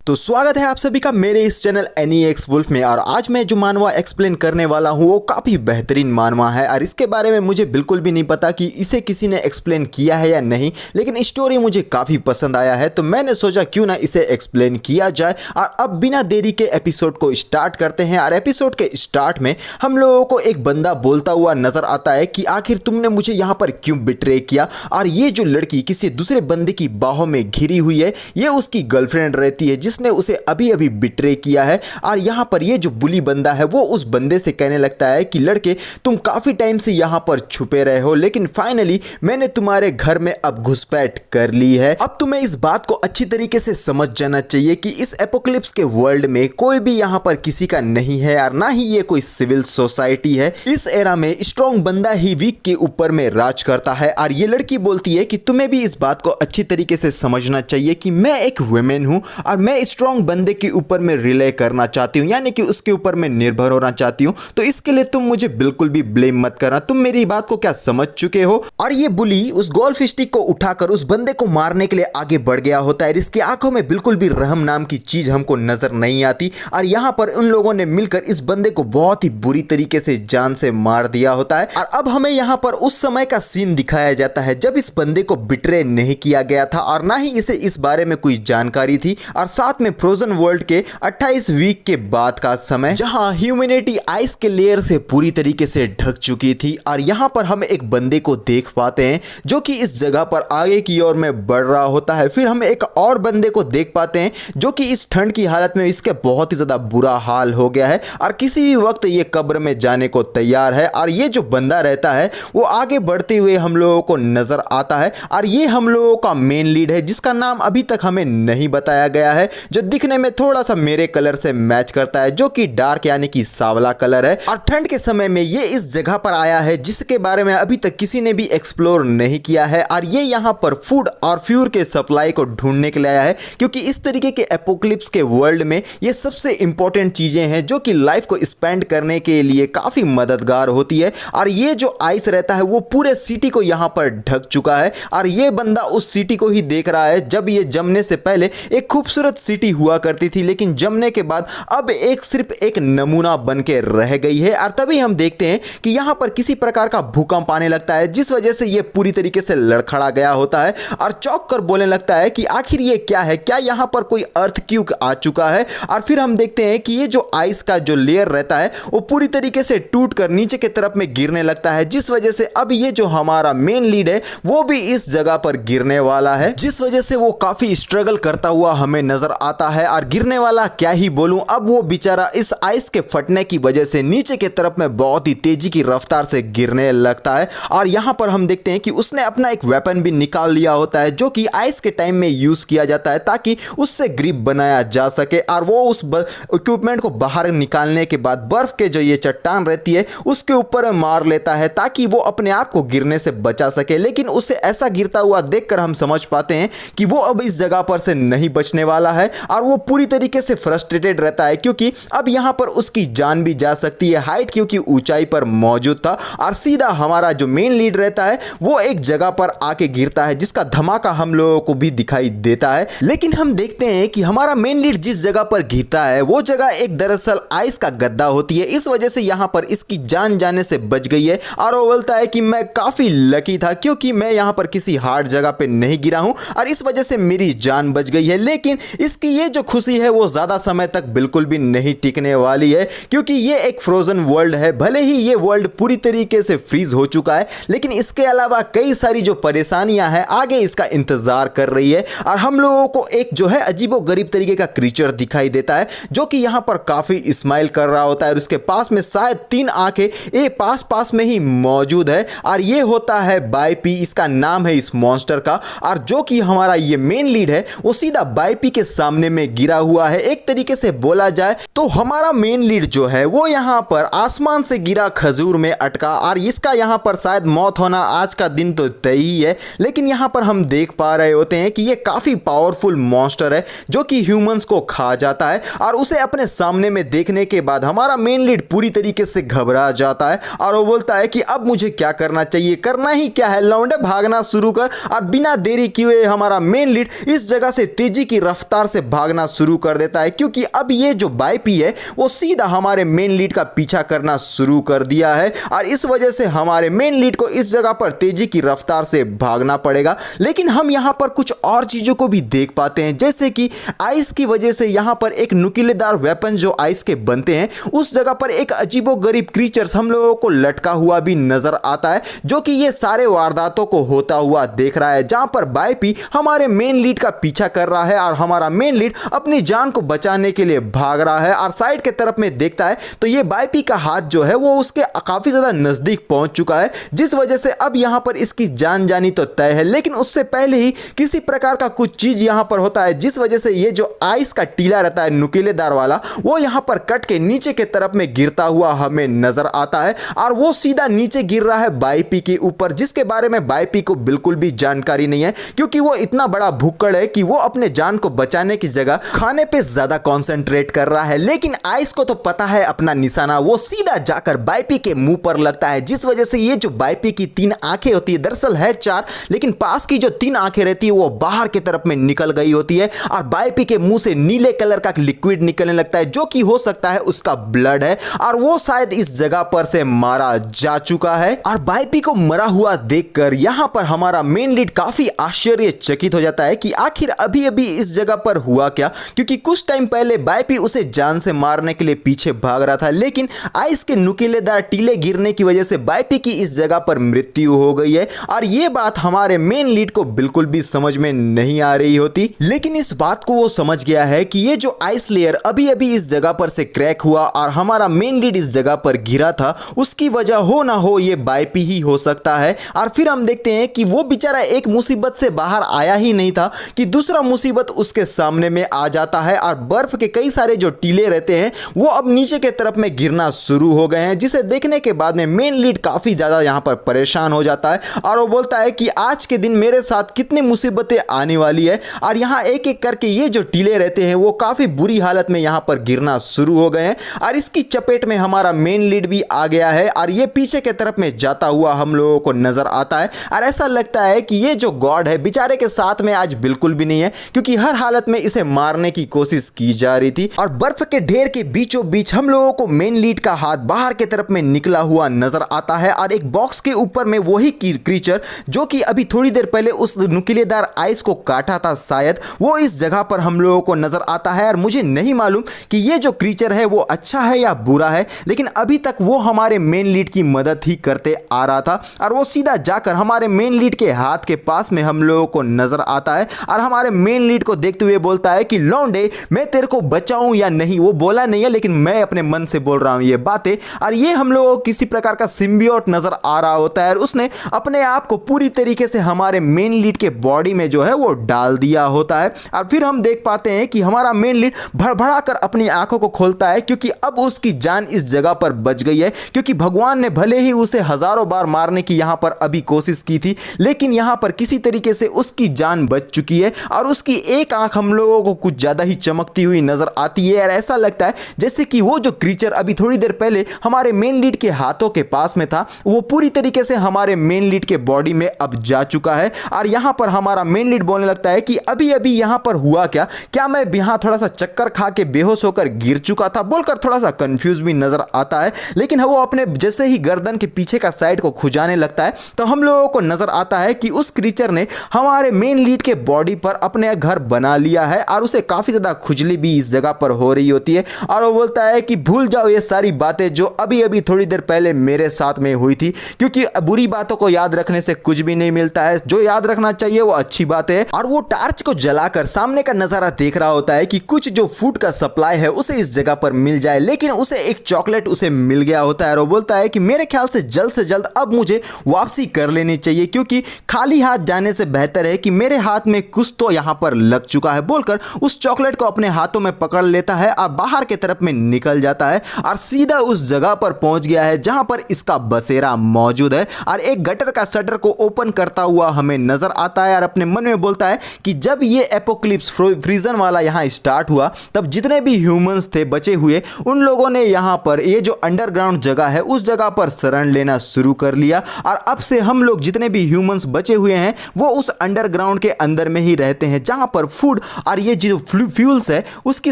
तो स्वागत है आप सभी का मेरे इस चैनल एनीएक्स वुल्फ में। और आज मैं जो मानवा एक्सप्लेन करने वाला हूँ वो काफ़ी बेहतरीन मानवा है और इसके बारे में मुझे बिल्कुल भी नहीं पता कि इसे किसी ने एक्सप्लेन किया है या नहीं, लेकिन स्टोरी मुझे काफ़ी पसंद आया है तो मैंने सोचा क्यों ना इसे एक्सप्लेन किया जाए। और अब बिना देरी के एपिसोड को स्टार्ट करते हैं। और एपिसोड के स्टार्ट में हम लोगों को एक बंदा बोलता हुआ नजर आता है कि आखिर तुमने मुझे यहाँ पर क्यों बिट्रे किया। और ये जो लड़की किसी दूसरे बंदे की बाहों में घिरी हुई है, ये उसकी गर्लफ्रेंड रहती है जिसने उसे अभी अभी बिट्रे किया है। और यहाँ पर ये जो बुली बंदा है वो उस बंदे से कहने लगता है कि लड़के तुम काफी टाइम से यहाँ पर छुपे रहे हो, लेकिन फाइनली मैंने तुम्हारे घर में अब घुसपैठ कर ली है। अब तुम्हें इस बात को अच्छी तरीके से समझ जाना चाहिए कि इस एपोकलिप्स के वर्ल्ड में कोई भी यहाँ पर किसी का नहीं है और ना ही ये कोई सिविल सोसाइटी है। इस एरा में स्ट्रॉन्ग बंदा ही वीक के ऊपर में राज करता है। और ये लड़की बोलती है कि तुम्हें भी इस बात को अच्छी तरीके से समझना चाहिए कि मैं एक वुमेन हूं और मैं स्ट्रॉन्ग बंदे के ऊपर में रिले करना चाहती हूं, यानी कि उसके ऊपर मैं निर्भर होना चाहती हूं। तो इसके लिए तुम मुझे बिल्कुल भी ब्लेम मत करना, तुम मेरी बात को क्या समझ चुके हो। और ये बुली उस गोल्फ स्टिक को उठाकर उस बंदे को मारने के लिए आगे बढ़ गया होता है। इसकी आंखों में बिल्कुल भी रहम नाम की चीज हमको नजर नहीं आती। और यहाँ पर उन लोगों ने मिलकर इस बंदे को बहुत ही बुरी तरीके से जान से मार दिया होता है। और अब हमें यहाँ पर उस समय का सीन दिखाया जाता है जब इस बंदे को बिट्रे नहीं किया गया था और ना ही इसे इस बारे में कोई जानकारी थी। और साथ में फ्रोजन वर्ल्ड के 28 वीक के बाद का समय जहां ह्यूमैनिटी आइस के लेयर से पूरी तरीके से ढक चुकी थी। और यहां पर हम एक बंदे को देख पाते हैं जो कि इस जगह पर आगे की ओर में बढ़ रहा होता है। फिर हम एक और बंदे को देख पाते हैं जो कि इस ठंड की हालत में इसके बहुत ही ज्यादा बुरा हाल हो गया है और किसी भी वक्त ये कब्र में जाने को तैयार है। और ये जो बंदा रहता है वो आगे बढ़ते हुए हम लोगों को नजर आता है। और ये हम लोगों का मेन लीड है जिसका नाम अभी तक हमें नहीं बताया गया है, जो दिखने में थोड़ा सा मेरे कलर से मैच करता है, जो कि डार्क यानी कि सांवला कलर है। और ठंड के समय में ये इस जगह पर आया है जिसके बारे में अभी तक किसी ने भी एक्सप्लोर नहीं किया है। और ये यहाँ पर फूड और फ्यूल के सप्लाई को ढूंढने के लिए आया है, क्योंकि इस तरीके के एपोकलिप्स के वर्ल्ड में ये सबसे इंपॉर्टेंट चीजें हैं जो कि लाइफ को स्पेंड करने के लिए काफी मददगार होती है। और ये जो आइस रहता है वो पूरे सिटी को यहाँ पर ढक चुका है। और ये बंदा उस सिटी को ही देख रहा है जब ये जमने से पहले एक खूबसूरत सिटी हुआ करती थी, लेकिन जमने के बाद अब सिर्फ एक नमूना बन के रह गई है। और तभी हम देखते हैं कि यहाँ पर किसी प्रकार का भूकंप आने लगता है जिस वजह से ये पूरी तरीके से लड़खड़ा गया होता है और चौंक कर बोलने लगता है कि आखिर ये क्या है, क्या यहाँ पर कोई अर्थक्वेक आ चुका है। और फिर हम देखते हैं कि ये जो आइस का जो लेयर रहता है वो पूरी तरीके से टूट कर नीचे की तरफ में गिरने लगता है, जिस वजह से अब ये जो हमारा मेन लीड है वो भी इस जगह पर गिरने वाला है, जिस वजह से वो काफी स्ट्रगल करता हुआ हमें नजर आता है। और गिरने वाला क्या ही बोलूं, अब वो बेचारा इस आइस के फटने की वजह से नीचे की तरफ में बहुत ही तेजी की रफ्तार से गिरने लगता है। और यहां पर हम देखते हैं कि उसने अपना एक वेपन भी निकाल लिया होता है जो कि आइस के टाइम में यूज किया जाता है ताकि उससे ग्रिप बनाया जा सके। और वो उस इक्विपमेंट को बाहर निकालने के बाद बर्फ के जो ये चट्टान रहती है उसके ऊपर मार लेता है ताकि वो अपने आप को गिरने से बचा सके। लेकिन उसे ऐसा गिरता हुआ देखकर हम समझ पाते हैं कि वो अब इस जगह पर से नहीं बचने वाला है और वो पूरी तरीके से फ्रस्ट्रेटेड रहता है, क्योंकि अब यहां पर उसकी जान भी जा सकती है। हाइट क्योंकि ऊंचाई पर मौजूद था और सीधा हमारा जो मेन लीड रहता है वो एक जगह पर आके गिरता है जिसका धमाका हम लोगों को भी दिखाई देता है। लेकिन हम देखते हैं कि हमारा मेन लीड जिस जगह पर गिरता है वो जगह एक दरअसल आइस का गड्ढा होती है, इस वजह से यहां पर इसकी जान जाने से बच गई है। और वो बोलता है कि मैं काफी लकी था क्योंकि मैं यहां पर किसी हार्ड जगह पे नहीं गिरा हूं और इस वजह से मेरी जान बच गई है। लेकिन इसकी ये जो खुशी है वो ज्यादा समय तक बिल्कुल भी नहीं टिकने वाली है, क्योंकि ये एक फ्रोजन वर्ल्ड है। भले ही ये वर्ल्ड पूरी तरीके से फ्रीज हो चुका है, लेकिन इसके अलावा कई सारी जो परेशानियां हैं आगे इसका इंतजार कर रही है। और हम लोगों को एक जो है अजीबो गरीब तरीके का क्रीचर दिखाई देता है जो कि यहां पर काफी स्माइल कर रहा होता है और उसके पास में शायद 3 आंखें ये पास में ही मौजूद है। और ये होता है बाईपी, इसका नाम है इस मॉन्स्टर का। और जो कि हमारा ये मेन लीड है वो सीधा बाईपी के सामने में गिरा हुआ है। एक तरीके से बोला जाए तो हमारा मेन लीड जो है वो यहां पर आसमान से गिरा खजूर में अटका और इसका यहां पर शायद मौत होना आज का दिन तो तय ही है। लेकिन यहां पर हम देख पा रहे होते हैं कि ये काफी पावरफुल मॉन्स्टर है जो कि ह्यूमंस को खा जाता है। और उसे अपने सामने में देखने के बाद हमारा मेन लीड पूरी तरीके से घबरा जाता है और वो बोलता है कि अब मुझे क्या करना चाहिए, करना ही क्या है, लौंडे भागना शुरू कर। और बिना देरी किए हमारा मेन लीड इस जगह से तेजी की रफ्तार से से भागना शुरू कर देता है, क्योंकि अब ये जो बाईपी है वो सीधा हमारे मेन लीड का पीछा करना शुरू कर दिया है और इस वजह से हमारे मेन लीड को इस जगह पर तेजी की रफ्तार से भागना पड़ेगा। लेकिन हम यहाँ पर कुछ और चीजों को भी देख पाते हैं, जैसे कि आइस की वजह से यहाँ पर एक नुकीलेदार वेपन जो आइस के बनते हैं उस जगह पर एक अजीबोगरीब क्रीचर्स हम लोगों को लटका हुआ भी नजर आता है, जो कि ये सारे वारदातों को होता हुआ देख रहा है, जहां पर बाईपी हमारे मेन लीड का पीछा कर रहा है और हमारा मेन लीड अपनी जान को बचाने के लिए भाग रहा है और साइड के तरफ में देखता है तो ये बाईपी का हाथ जो है वो उसके काफी ज्यादा नजदीक पहुंच चुका है, जिस वजह से अब यहां पर इसकी जान जानी तो तय है। लेकिन उससे पहले ही किसी प्रकार का कुछ चीज यहां पर होता है, जिस वजह से ये जो आइस का टीला रहता है नुकीलेदार वाला वो यहां पर कट के नीचे के तरफ में गिरता हुआ हमें नजर आता है और वो सीधा नीचे गिर रहा है बाईपी के ऊपर, जिसके बारे में बाईपी को बिल्कुल भी जानकारी नहीं है, क्योंकि वो इतना बड़ा भुक्कड़ है कि वो अपने जान को बचाने की जगह खाने पे ज्यादा कंसंट्रेट कर रहा है। लेकिन आइस को तो पता है अपना निशाना, वो सीधा जाकर बाईपी के मुंह पर लगता है, जिस वजह से ये जो बाईपी की 3 आंखें होती है, दरअसल है 4, लेकिन पास की जो 3 आंखें रहती है वो बाहर की तरफ में निकल गई होती है और बाईपी के मुंह से नीले कलर का लिक्विड निकलने लगता है, जो कि हो सकता है उसका ब्लड है और वो शायद इस जगह पर से मारा जा चुका है। और बाईपी को मरा हुआ देखकर यहां पर हमारा मेन लीड काफी आश्चर्यचकित हो जाता है कि आखिर अभी अभी इस जगह पर हुआ क्या, क्योंकि कुछ टाइम पहले बाईपी उसे जान से मारने के लिए पीछे भाग रहा था, लेकिन आइस के नुकीलेदार टीले गिरने की वजह से बाईपी की इस जगह पर मृत्यु हो गई है और यह बात हमारे मेन लीड को बिल्कुल भी समझ में नहीं आ रही होती। लेकिन इस बात को वो समझ गया है कि ये जो आइस लेयर अभी अभी इस जगह पर से क्रैक हुआ और हमारा मेन लीड इस जगह पर गिरा था, उसकी वजह हो ना हो ये बाईपी ही हो सकता है। और फिर हम देखते हैं कि वो बेचारा एक मुसीबत से बाहर आया ही नहीं था कि दूसरा मुसीबत उसके सामने में आ जाता है और बर्फ के कई सारे जो टीले रहते हैं वो अब नीचे के तरफ में गिरना शुरू हो गए हैं, जिसे देखने के बाद में मेन लीड काफी ज्यादा यहां पर परेशान हो जाता है और वो बोलता है कि आज के दिन मेरे साथ कितनी मुसीबतें आने वाली है और यहां एक एक करके ये जो टीले रहते हैं वो काफी बुरी हालत में यहां पर गिरना शुरू हो गए हैं और इसकी चपेट में हमारा मेन लीड भी आ गया है और ये पीछे के तरफ में जाता हुआ हम लोगों को नजर आता है और ऐसा लगता है कि ये जो गॉड है बेचारे के साथ में आज बिल्कुल भी नहीं है, क्योंकि हर हालत में इसे मारने की कोशिश की जा रही थी। और बर्फ के ढेर के बीचों बीच हम लोगों को मेन लीड का हाथ बाहर के तरफ में निकला हुआ नजर आता है और एक बॉक्स के ऊपर में वही क्रीचर जो कि अभी थोड़ी देर पहले उस नुकीलेदार आइस को काटा था, शायद वो इस जगह पर हम लोगों को नजर आता है। और मुझे नहीं मालूम कि ये जो क्रीचर है वो अच्छा है या बुरा है, लेकिन अभी तक वो हमारे मेन लीड की मदद ही करते आ रहा था और वो सीधा जाकर हमारे मेन लीड के हाथ के पास में हम लोगों को नजर आता है और हमारे मेन लीड को देखते हुए बोलता है कि लौंडे मैं तेरे को बचाऊं या नहीं। वो बोला नहीं है, लेकिन मैं अपने मन से बोल रहा हूं ये बातें। और ये हम लोगों को किसी प्रकार का सिम्बियोट नजर आ रहा होता है और उसने अपने आप को पूरी तरीके से हमारे मेन लीड के बॉडी में जो है वो डाल दिया होता है। और फिर हम देख पाते हैं कि हमारा मेन लीड भड़बड़ा कर अपनी आंखों को खोलता है, क्योंकि अब उसकी जान इस जगह पर बच गई है, क्योंकि भगवान ने भले ही उसे हजारों बार मारने की यहां पर अभी कोशिश की थी, लेकिन यहां पर किसी तरीके से उसकी जान बच चुकी है और उसकी एक आंख हम लोगों को कुछ ज्यादा ही चमकती हुई नजर आती है और ऐसा लगता है जैसे कि वो जो क्रीचर अभी थोड़ी देर पहले हमारे मेन लीड के हाथों के पास में था वो पूरी तरीके से हमारे मेन लीड के बॉडी में अब जा चुका है। और यहां पर हमारा मेन लीड बोलने लगता है कि अभी अभी यहां पर हुआ क्या मैं यहां थोड़ा सा चक्कर खा के बेहोश होकर गिर चुका था, बोलकर थोड़ा सा कंफ्यूज भी नजर आता है। लेकिन वो अपने जैसे ही गर्दन के पीछे का साइड को खुजाने लगता है तो हम लोगों को नजर आता है कि उस क्रीचर ने हमारे मेन लीड के बॉडी पर अपने घर बना लिया है और उसे काफी ज्यादा खुजली भी इस जगह पर हो रही होती है और वो बोलता है कि भूल जाओ ये सारी बातें जो अभी अभी थोड़ी देर पहले मेरे साथ में हुई थी, क्योंकि बुरी बातों को याद रखने से कुछ भी नहीं मिलता है, जो याद रखना चाहिए वो अच्छी बात है। और वो टार्च को जलाकर सामने का नजारा देख रहा होता है कि कुछ जो फूड का सप्लाई है उसे इस जगह पर मिल जाए, लेकिन उसे एक चॉकलेट उसे मिल गया होता है और वो बोलता है कि मेरे ख्याल से जल्द अब मुझे वापसी कर लेनी चाहिए, क्योंकि खाली हाथ जाने से बेहतर है कि मेरे हाथ में कुछ तो यहां पर लग चुका है, बोलकर उस चॉकलेट को अपने हाथों में पकड़ लेता है और बाहर के तरफ में निकल जाता है और सीधा उस जगह पर पहुंच गया है जहां पर इसका बसेरा मौजूद है और एक गटर का शटर को ओपन करता हुआ हमें नजर आता है और अपने मन में बोलता है कि जब ये एपोक्लिप्स फ्रीजन वाला यहां स्टार्ट हुआ तब जितने भी ह्यूमंस थे बचे हुए उन लोगों ने यहां पर ये जो अंडरग्राउंड जगह है उस जगह पर शरण लेना शुरू कर लिया और अब से हम लोग जितने भी ह्यूमंस बचे हुए हैं वो उस अंडरग्राउंड के अंदर में ही रहते हैं, जहां पर फूड और ये जो फ्यूल्स है उसकी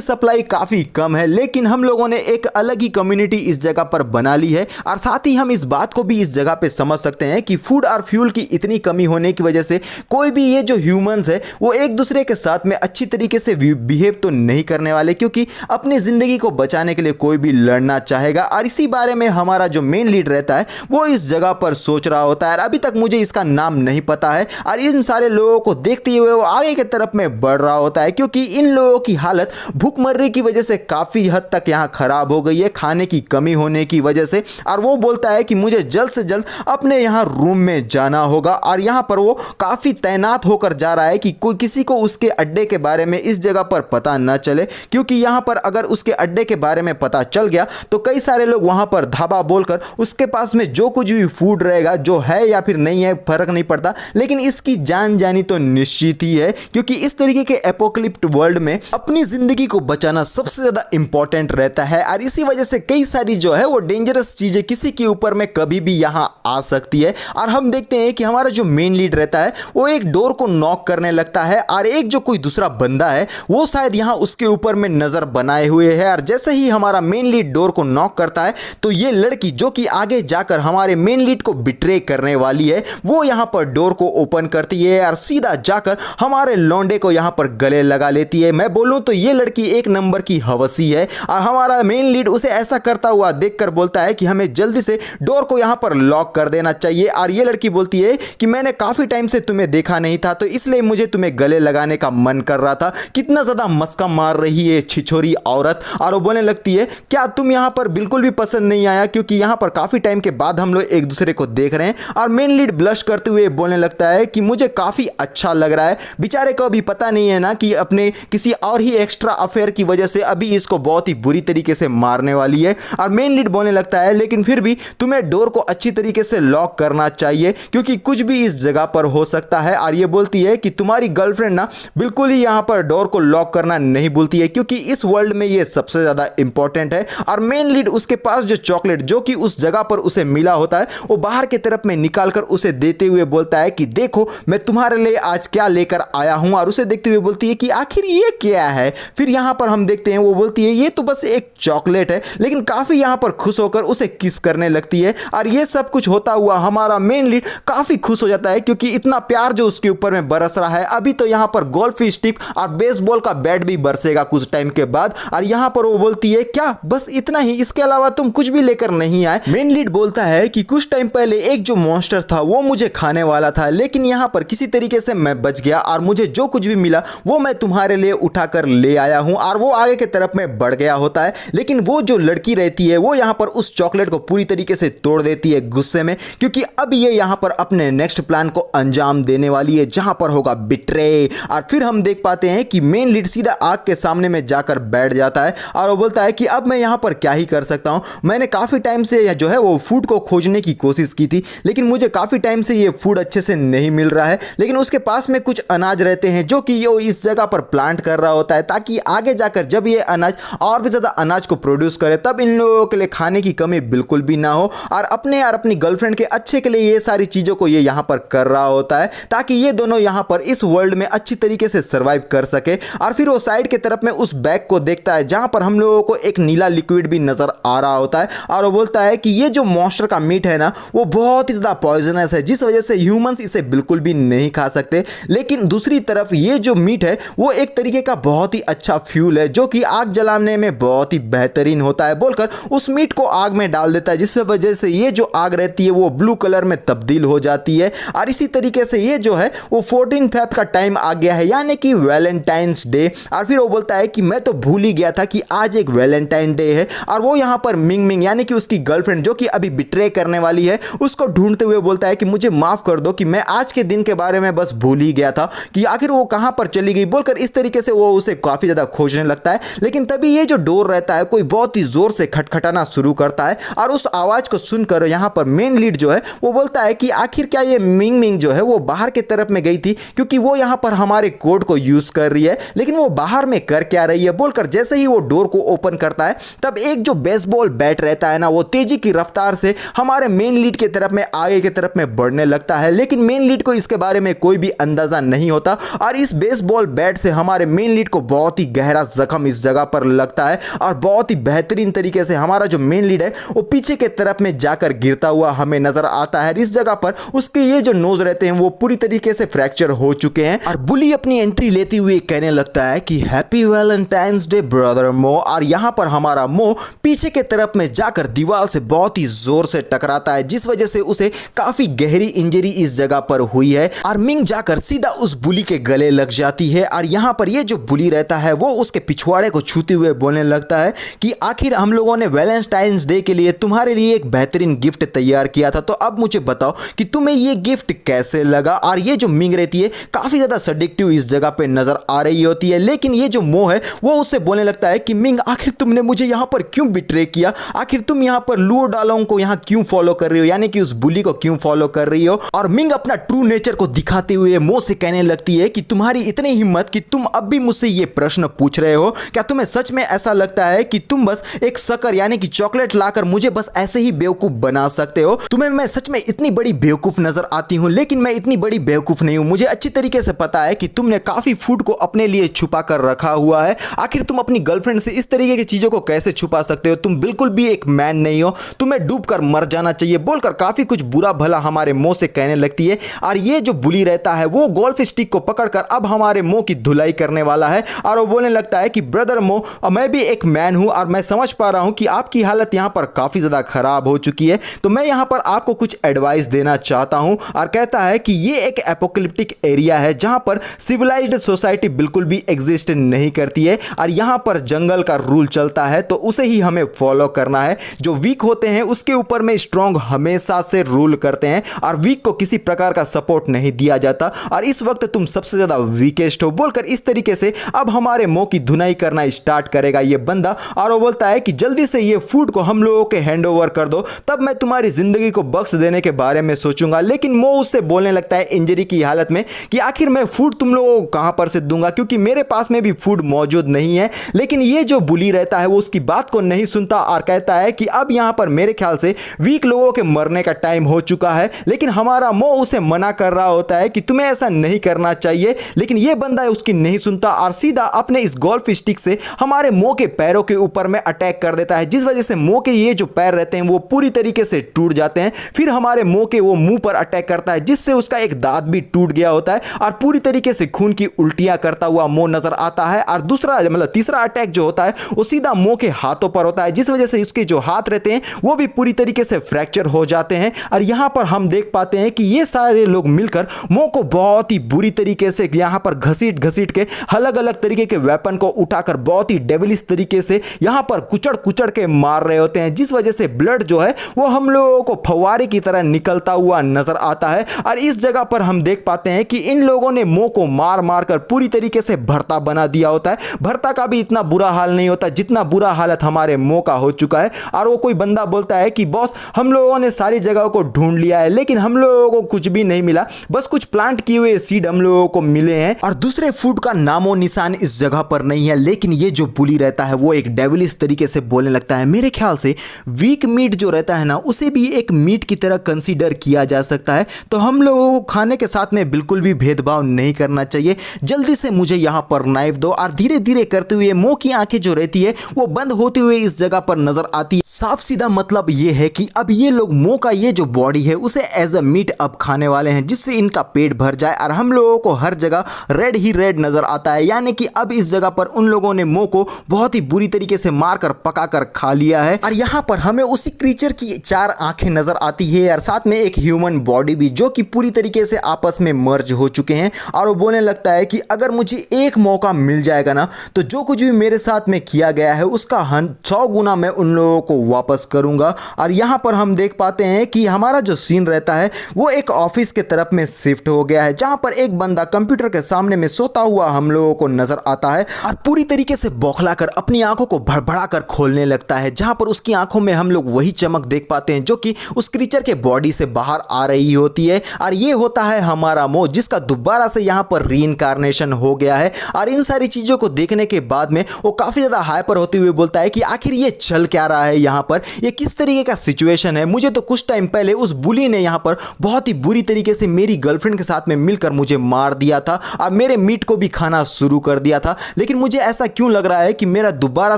सप्लाई काफ़ी कम है, लेकिन हम लोगों ने एक अलग ही कम्युनिटी इस जगह पर बना ली है। और साथ ही हम इस बात को भी इस जगह पे समझ सकते हैं कि फूड और फ्यूल की इतनी कमी होने की वजह से कोई भी ये जो ह्यूमंस है वो एक दूसरे के साथ में अच्छी तरीके से बिहेव तो नहीं करने वाले, क्योंकि अपनी ज़िंदगी को बचाने के लिए कोई भी लड़ना चाहेगा। और इसी बारे में हमारा जो मेन लीड रहता है वो इस जगह पर सोच रहा होता है। अभी तक मुझे इसका नाम नहीं पता है और इन सारे लोगों को देखते हुए वो आगे की तरफ में बढ़ रहा होता है, क्योंकि इन लोगों की हालत भूखमरी की वजह से काफ़ी हद तक यहाँ खराब हो गई है, खाने की कमी होने की वजह से। और वो बोलता है कि मुझे जल्द से जल्द अपने यहाँ रूम में जाना होगा। और यहाँ पर वो काफ़ी तैनात होकर जा रहा है कि कोई किसी को उसके अड्डे के बारे में इस जगह पर पता न चले, क्योंकि यहाँ पर अगर उसके अड्डे के बारे में पता चल गया तो कई सारे लोग वहाँ पर धाबा बोलकर उसके पास में जो कुछ भी फूड रहेगा, जो है या फिर नहीं है फर्क नहीं पड़ता, लेकिन इसकी जान जानी तो निश्चित ही है, क्योंकि इस तरीके के एपोकलिप्ट वर्ल्ड में अपनी जिंदगी को बचाना सबसे ज्यादा इंपॉर्टेंट रहता है। और इसी वजह से कई सारी जो है वो डेंजरस चीजें किसी के ऊपर में कभी भी यहाँ आ सकती है। और हम देखते हैं कि हमारा जो मेन लीड रहता है वो एक डोर को नॉक करने लगता है और एक जो कोई दूसरा बंदा है वो शायद यहाँ उसके ऊपर में नजर बनाए हुए है। और जैसे ही हमारा मेन लीड डोर को नॉक करता है तो ये लड़की जो कि आगे जाकर हमारे मेन लीड को बिट्रे करने वाली है वो यहाँ पर डोर को ओपन करती है और सीधा जाकर हमारे लौंडे को यहाँ पर गले लगा लेती है। मैं बोलूं तो ये लड़की एक नंबर की हवसी है और हमारा मेन लीड उसे ऐसा करता हुआ देखकर बोलता है कि हमें जल्दी से डोर को यहाँ पर लॉक कर देना चाहिए। और ये लड़की बोलती है कि मैंने काफी टाइम से तुम्हें देखा नहीं था तो इसलिए मुझे तुम्हें गले लगाने का मन कर रहा था। कितना ज्यादा मस्का मार रही है छिछोरी औरत। और वो बोलने लगती है क्या तुम यहाँ पर बिल्कुल भी पसंद नहीं आया, क्योंकि यहाँ पर काफी टाइम के बाद हम लोग एक दूसरे को देख रहे हैं। और मेन लीड ब्लश करते हुए बोलने लगता है कि मुझे काफी अच्छा लग रहा है। बेचारे को अभी पता नहीं है ना कि अपने किसी और ही एक्स्ट्रा अफेयर की वजह से अभी इसको बहुत ही बुरी तरीके से मारने वाली है। और मेन लीड बोलने लगता है लेकिन फिर भी तुम्हें डोर को अच्छी तरीके से लॉक करना चाहिए, क्योंकि कुछ भी इस जगह पर हो सकता है। और ये बोलती है कि तुम्हारी गर्लफ्रेंड ना बिल्कुल ही यहाँ पर डोर को लॉक करना नहीं भूलती है, क्योंकि इस वर्ल्ड में ये सबसे ज्यादा इंपॉर्टेंट है। और मेन लीड उसके पास जो चॉकलेट जो कि उस जगह पर उसे मिला होता है वो बाहर की तरफ में निकालकर उसे देते हुए बोलता है कि देखो मैं तुम्हारे लिए आज क्या लेकर आया हूं। और उसे देखते हुए बोलती है कि आखिर ये क्या है। फिर यहां पर हम देखते हैं वो बोलती है ये तो बस एक चॉकलेट है, लेकिन काफी यहां पर खुश होकर उसे किस करने लगती है। और ये सब कुछ होता हुआ हमारा मेन लीड काफी खुश हो जाता है, क्योंकि इतना प्यार जो उसके ऊपर में बरस रहा है अभी तो यहां पर गोल्फ स्टिक और बेसबॉल का बैट भी बरसेगा कुछ टाइम के बाद। और यहां पर वो बोलती है क्या बस इतना ही, इसके अलावा तुम कुछ भी लेकर नहीं आए। मेन लीड बोलता है कि कुछ टाइम पहले एक जो मॉन्स्टर था वो मुझे खाने वाला था, लेकिन यहां पर किसी तरीके से मैं बच गया और मुझे जो कुछ भी मिला वो मैं तुम्हारे लिए उठाकर ले आया हूं। और वो आगे की तरफ में बढ़ गया होता है, लेकिन वो जो लड़की रहती है वो यहां पर उस चॉकलेट को पूरी तरीके से तोड़ देती है गुस्से में, क्योंकि अब ये यहां पर अपने नेक्स्ट प्लान को अंजाम देने वाली है जहां पर होगा बिट्रे। और फिर हम देख पाते हैं कि मेन लीड सीधा आग के सामने में जाकर बैठ जाता है और वो बोलता है कि अब मैं यहां पर क्या ही कर सकता हूं। मैंने काफी टाइम से जो है वो फूड को खोजने की कोशिश की थी, लेकिन मुझे काफी टाइम से ये फूड अच्छे से नहीं मिल रहा है। लेकिन उसके पास में कुछ अनाज रहते हैं जो कि ये इस जगह पर प्लांट कर रहा होता है, ताकि आगे जाकर जब ये अनाज और भी ज्यादा अनाज को प्रोड्यूस करे तब इन लोगों के लिए खाने की कमी बिल्कुल भी ना हो। और अपनी गर्लफ्रेंड के अच्छे के लिए ये सारी चीजों को ये यहां पर कर रहा होता है, ताकि ये दोनों यहां पर इस वर्ल्ड में अच्छी तरीके से सर्वाइव कर सके। और फिर वो साइड की तरफ में उस बैग को देखता है जहां पर हम लोगों को एक नीला लिक्विड भी नजर आ रहा होता है। और वो बोलता है कि ये जो मॉन्स्टर का मीट है ना वो बहुत ही ज्यादा पॉइजनस है, जिस वजह से ह्यूमंस इसे बिल्कुल भी नहीं खा सकते। लेकिन दूसरी तरफ ये जो मीट है वो एक तरीके का बहुत ही अच्छा फ्यूल है जो कि आग जलाने में बहुत ही बेहतरीन होता है, बोलकर उस मीट को आग में डाल देता है, जिस वजह से ये जो आग रहती है वो ब्लू कलर में तब्दील हो जाती है। और इसी तरीके से ये जो है वो 14 फेब का टाइम आ गया है, यानी कि वैलेंटाइंस डे। और फिर वो बोलता है कि मैं तो भूल ही गया था कि आज एक वैलेंटाइन डे है। और वो यहाँ पर मिंग मिंग यानी कि उसकी गर्लफ्रेंड जो कि अभी बिट्रे करने वाली है उसको ढूंढते हुए बोलता है कि मुझे माफ कर दो कि मैं आज के दिन के बारे में बस भूल ही गया था कि आखिर वो कहां पर चली गई, बोलकर इस तरीके से वो उसे काफी ज्यादा खोजने लगता है। लेकिन तभी ये जो डोर रहता है कोई बहुत ही जोर से खटखटाना शुरू करता है और उस आवाज को सुनकर यहाँ पर मेन लीड जो है वो बोलता है कि आखिर क्या ये मिंग मिंग जो है वो बाहर की तरफ में गई थी, क्योंकि वो यहाँ पर हमारे कोड को यूज कर रही है, लेकिन वो बाहर में कर क्या रही है, बोलकर जैसे ही वो डोर को ओपन करता है तब एक जो बेसबॉल बैट रहता है ना वो तेजी की रफ्तार से हमारे मेन लीड की तरफ में आगे की तरफ में बढ़ने लगता है। लेकिन मेन लीड को इसके बारे में कोई भी अंदाजा नहीं होता और इस बेसबॉल बैट से हमारे मेन लीड को बहुत ही गहरा जख्म इस जगह पर लगता है और बहुत ही बेहतरीन तरीके से हमारा जो मेन लीड है वो पीछे के तरफ में जाकर गिरता हुआ हमें नजर आता है। इस जगह पर उसके ये जो नोज रहते हैं वो पूरी तरीके से फ्रैक्चर हो चुके हैं और बुली अपनी एंट्री लेते हुए कहने लगता है कि हैप्पी वैलेंटाइंस डे ब्रदर मो। और यहां पर हमारा मो पीछे के तरफ में जाकर दीवार से बहुत ही जोर से टकराता है, जिस वजह से उसे काफी गहरी इंजरी इस जगह पर हुई है और मिंग जाकर सीधा उस बुली के गले लग जाती है। और यहां पर ये जो बुली रहता है वो उसके पिछवाड़े को छूते हुए बोलने लगता है कि आखिर हम लोगों ने वैलेंटाइंस डे के लिए तुम्हारे लिए एक बेहतरीन गिफ्ट तैयार किया था, तो अब मुझे बताओ कि तुम्हें ये गिफ्ट कैसे लगा। और ये जो मिंग रहती है काफी ज्यादा सडिक्टिव इस जगह पे नजर आ रही होती है, लेकिन ये जो मो है वो उससे बोलने लगता है कि मिंग आखिर तुमने मुझे यहां पर क्यों बिट्रे किया, आखिर तुम यहां पर लुओ डालोंग को यहां क्यों फॉलो कर रही हो, यानी कि उस बुली को क्यों फॉलो कर रही हो। और मिंग अपना ट्रू नेचर को दिखाते हुए मो से कहने लगती है कि तुम्हारी इतनी हिम्मत कि तुम अब भी मुझसे ये प्रश्न पूछ रहे हो, क्या तुम्हें सच में ऐसा लगता है कि तुम बस एक शक्कर यानी कि चॉकलेट लाकर मुझे बस ऐसे ही बेवकूफ बना सकते हो। तुम्हें मैं सच में इतनी बड़ी बेवकूफ नजर आती हूं, लेकिन मैं इतनी बड़ी बेवकूफ नहीं हूं। मुझे अच्छी तरीके से पता है कि तुमने काफी फूड को अपने लिए छुपा कर रखा हुआ है। आखिर तुम अपनी गर्लफ्रेंड से इस तरीके की चीजों को कैसे छुपा सकते हो, तुम बिल्कुल भी एक मैन नहीं हो, तुम्हें डूबकर मर जाना चाहिए, बोलकर काफी कुछ बुरा भला हमारे मुंह से कहने लगती है। और ये जो बुली रहता है वो गोल्फ स्टिक को पकड़कर अब हमारे मुंह की धुलाई करने वाला है और वो बोलने लगता है कि ब्रदर मो, मैं भी एक मैन हूं और मैं समझ पा रहा हूं कि आपकी हालत यहां पर काफी ज्यादा खराब हो चुकी है, तो मैं यहां पर आपको कुछ एडवाइस देना चाहता हूं। और कहता है कि ये एक एपोकलिप्टिक एरिया है जहां पर सिविलाइज्ड सोसाइटी बिल्कुल भी एग्जिस्ट नहीं करती है और यहां पर जंगल का रूल चलता है, तो उसे ही हमें फॉलो करना है। जो वीक होते हैं उसके ऊपर में स्ट्रांग हमेशा से रूल करते हैं और वीक को किसी प्रकार का सपोर्ट नहीं दिया जाता और इस वक्त तुम सबसे ज्यादा वीकेस्ट हो, बोलकर इस तरीके से अब हमारे मुंह की धुनाई करना स्टार्ट करेगा ये बंदा। और वो बोलता है कि जल्दी से ये फूड को हम लोगों के हैंड ओवर कर दो, तब मैं तुम्हारी जिंदगी को बख्श देने के बारे में सोचूंगा। लेकिन मो उससे बोलने लगता है इंजरी की हालत में कि आखिर मैं फूड तुम लोगों को कहां पर से दूंगा, क्योंकि मेरे पास में भी फूड मौजूद नहीं है। लेकिन ये जो बुली रहता है वो उसकी बात को नहीं सुनता और कहता है कि अब यहां पर मेरे ख्याल से वीक लोगों के मरने का टाइम हो चुका है। लेकिन हमारा मो उसे मना कर रहा होता है कि तुम्हें ऐसा नहीं करना चाहिए, लेकिन ये बंदा उसकी नहीं सुनता और सीधा अपने इस गोल्फ स्टिक से हमारे मो के पैरों के ऊपर में अटैक कर देता है, जिस वजह से मो के ये जो पैर रहते हैं वो पूरी तरीके से टूट जाते हैं। फिर हमारे मो के वो मुंह पर अटैक करता है, जिससे उसका एक दांत भी टूट गया होता है और पूरी तरीके से खून की उल्टियां करता हुआ मो नजर आता है। और दूसरा मतलब तीसरा अटैक जो होता है वो सीधा मो के हाथों पर होता है, जिस वजह से उसके जो हाथ रहते हैं वो भी पूरी तरीके से फ्रैक्चर हो जाते हैं। और यहां पर हम देख पाते हैं कि ये सारे लोग मिलकर मो को बहुत ही बुरी तरीके से यहां पर घसीट घसीट के अलग अलग तरीके के वेपन को उठाकर बहुत ही डेविलिश तरीके से यहां पर कुचड़ कुचड़ के मार रहे होते हैं, जिस वजह से ब्लड जो है वो हम लोगों को फव्वारे की तरह निकलता हुआ नजर आता है। और इस जगह पर हम देख पाते हैं कि इन लोगों ने मो को मार मार कर पूरी तरीके से भरता बना दिया होता है। भरता का भी इतना बुरा हाल नहीं होता जितना बुरा हालत हमारे मो का हो चुका है। और वो कोई बंदा बोलता है कि बॉस हम लोगों ने सारी जगहों को ढूंढ लिया है, लेकिन हम लोगों को कुछ भी नहीं मिला, बस कुछ प्लांट किए हुए सीड हम लोगों को मिले हैं और दूसरे फूड का नामो निशान इस जगह पर नहीं है। लेकिन ये जो बुली रहता है वो एक डेविलिश तरीके से बोलने लगता है, मेरे ख्याल से वीक मीट जो रहता है ना उसे भी एक मीट की तरह कंसीडर किया जा सकता है, तो हम लोगों को खाने के साथ में बिल्कुल भी भेदभाव नहीं करना चाहिए। जल्दी से मुझे यहां पर नाइफ दो। और धीरे धीरे करते हुए मो की आंखें जो रहती है वो बंद होते हुए इस जगह पर नजर आती है। साफ सीधा मतलब ये है कि अब ये लोग मो का ये जो बॉडी है उसे एज अ मीट अब खाने वाले हैं, जिससे इनका पेट भर जाए और हम लोगों को हर जगह रेड ही रेड नजर आता है। यानी कि अब इस जगह पर उन लोगों ने मो को बहुत ही बुरी तरीके से मारकर पकाकर खा लिया है। और यहाँ पर हमें उसी क्रीचर की 4 आंखें नजर आती है और साथ में एक ह्यूमन बॉडी भी, जो कि पूरी तरीके से आपस में मर्ज हो चुके हैं। और वो बोलने लगता है कि अगर मुझे एक मौका मिल जाएगा ना तो जो कुछ भी मेरे साथ में किया गया है उसका 100 गुना मैं उन लोगों को वापस करूंगा। और यहाँ पर हम देख पाते हैं कि हमारा जो सीन रहता है वो एक ऑफिस के तरफ में शिफ्ट हो गया है, जहां पर एक बंदा कंप्यूटर के सामने में सोता हुआ हम लोगों को नजर आता है और पूरी तरीके से बौखलाकर अपनी आंखों को भड़बड़ाकर खोलने लगता है, जहां पर उसकी आंखों में हम लोग वही चमक देख पाते हैं जो कि उस क्रीचर के बॉडी से बाहर आ रही होती है। और ये होता है हमारा मो, जिसका दोबारा से यहां पर रीइंकार्नेशन हो गया है। और इन सारी चीजों को देखने के बाद में वो काफी ज्यादा हाइपर होते हुए बोलता है कि आखिर ये चल क्या रहा है यहाँ यहाँ पर ये किस तरीके का सिचुएशन है। मुझे तो कुछ टाइम पहले उस बुली ने यहाँ पर बहुत ही बुरी तरीके से मेरी गर्लफ्रेंड के साथ में मिलकर मुझे मार दिया था और मेरे मीट को भी खाना शुरू कर दिया था। लेकिन मुझे ऐसा क्यों लग रहा है कि मेरा दोबारा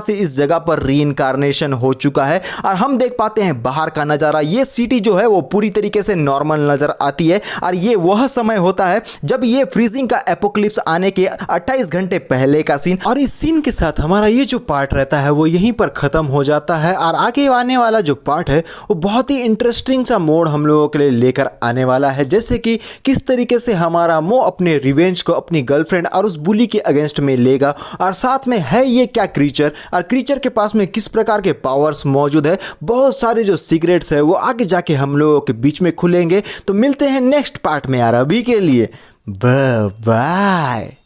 से इस जगह पर रीइंकार्नेशन हो चुका है और हम देख पाते हैं बाहर का नज़ारा। ये सिटी जो है वो पूरी तरीके से नॉर्मल नज़र आती है और ये वह समय होता है जब ये फ्रीजिंग का एपोक्लिप्स आने के 28 घंटे पहले का सीन। और इस सीन के साथ हमारा ये जो पार्ट रहता है वो यहीं पर ख़त्म हो जाता है और आगे आने वाला जो पार्ट है वो बहुत ही इंटरेस्टिंग सा मोड़ हम लोगों के लिए लेकर आने वाला है, जैसे कि किस तरीके से हमारा मो अपने रिवेंज को अपनी गर्लफ्रेंड और उस बुली के अगेंस्ट में लेगा और साथ में है ये क्या क्रीचर और क्रीचर के पास में किस प्रकार के पावर्स मौजूद है। बहुत सारे जो सीक्रेट्स है वो आगे जाके हम लोगों के बीच में खुलेंगे। तो मिलते हैं नेक्स्ट पार्ट में यार, अभी के लिए बाय बाय।